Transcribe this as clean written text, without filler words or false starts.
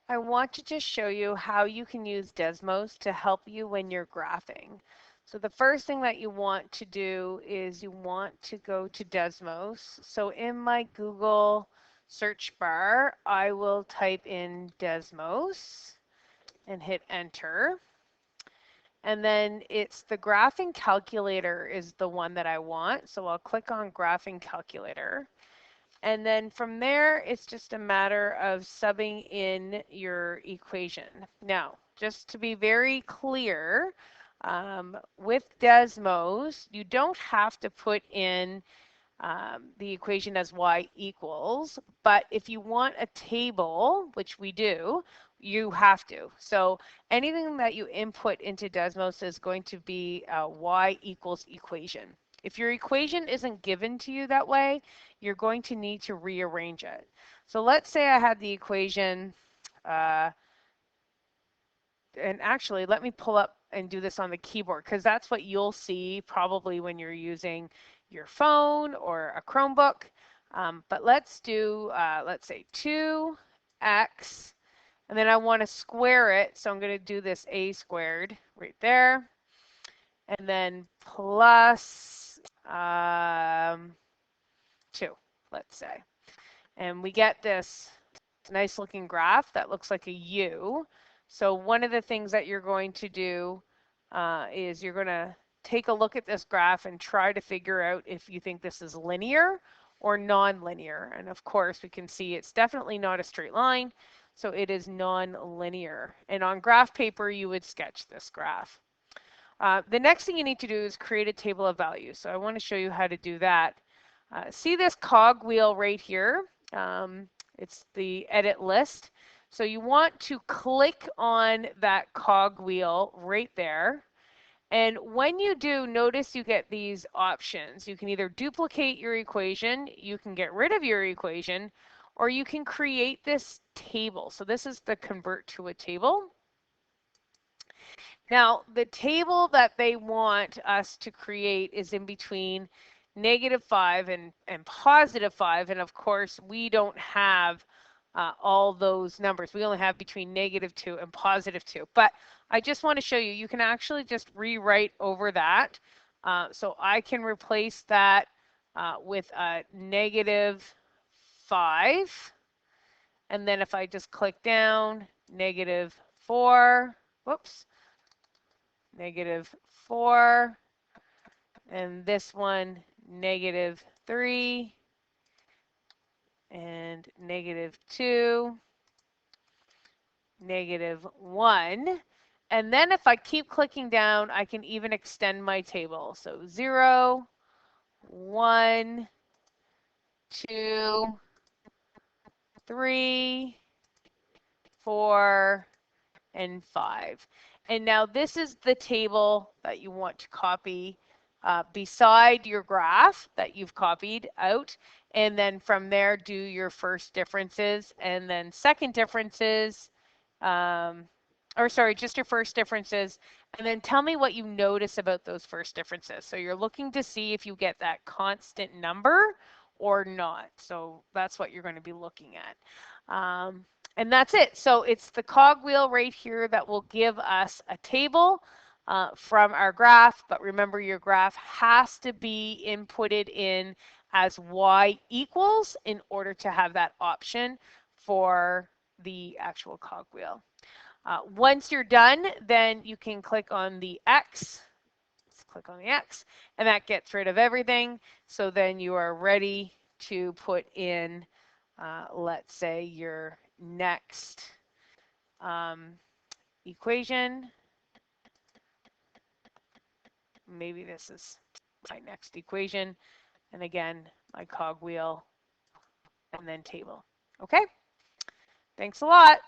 I want to just show you how you can use Desmos to help you when you're graphing. So the first thing that you want to do is you want to go to Desmos. So in my Google search bar, I will type in Desmos and hit enter. And then it's the graphing calculator is the one that I want. So I'll click on graphing calculator. And then from there, it's just a matter of subbing in your equation. Now, just to be very clear, with Desmos, you don't have to put in the equation as y equals, but if you want a table, which we do, you have to. So anything that you input into Desmos is going to be a y equals equation. If your equation isn't given to you that way, you're going to need to rearrange it. So let's say I had the equation, and actually let me pull up and do this on the keyboard because that's what you'll see probably when you're using your phone or a Chromebook. But let's do, let's say 2x, and then I want to square it. So I'm going to do this a squared right there. And then plus 2, let's say. And we get this nice looking graph that looks like a U. So one of the things that you're going to do is you're going to take a look at this graph and try to figure out if you think this is linear or non-linear. And of course, we can see it's definitely not a straight line, so it is non-linear. And on graph paper, you would sketch this graph. The next thing you need to do is create a table of values. So I want to show you how to do that. See this cogwheel right here? It's the edit list. So you want to click on that cogwheel right there. And when you do, notice you get these options. You can either duplicate your equation, you can get rid of your equation, or you can create this table. So this is the convert to a table. Now, the table that they want us to create is in between -5 and +5. And of course, we don't have all those numbers. We only have between -2 and +2. But I just want to show you, you can actually just rewrite over that. So I can replace that with a -5. And then if I just click down, -4, whoops, -4, and this one -3, and -2, -1. And then if I keep clicking down, I can even extend my table. So 0, 1, 2, 3, 4, and 5. And now this is the table that you want to copy beside your graph that you've copied out. And then from there, do your first differences and then second differences, or sorry, just your first differences. And then tell me what you notice about those first differences. So you're looking to see if you get that constant number or not. So that's what you're going to be looking at. And that's it. So it's the cogwheel right here that will give us a table from our graph. But remember, your graph has to be inputted in as y equals in order to have that option for the actual cogwheel. Once you're done, then you can click on the X. Let's click on the X, and that gets rid of everything. So then you are ready to put in, let's say, your next equation. Maybe this is my next equation. And again, my cogwheel and then table. Okay? Thanks a lot.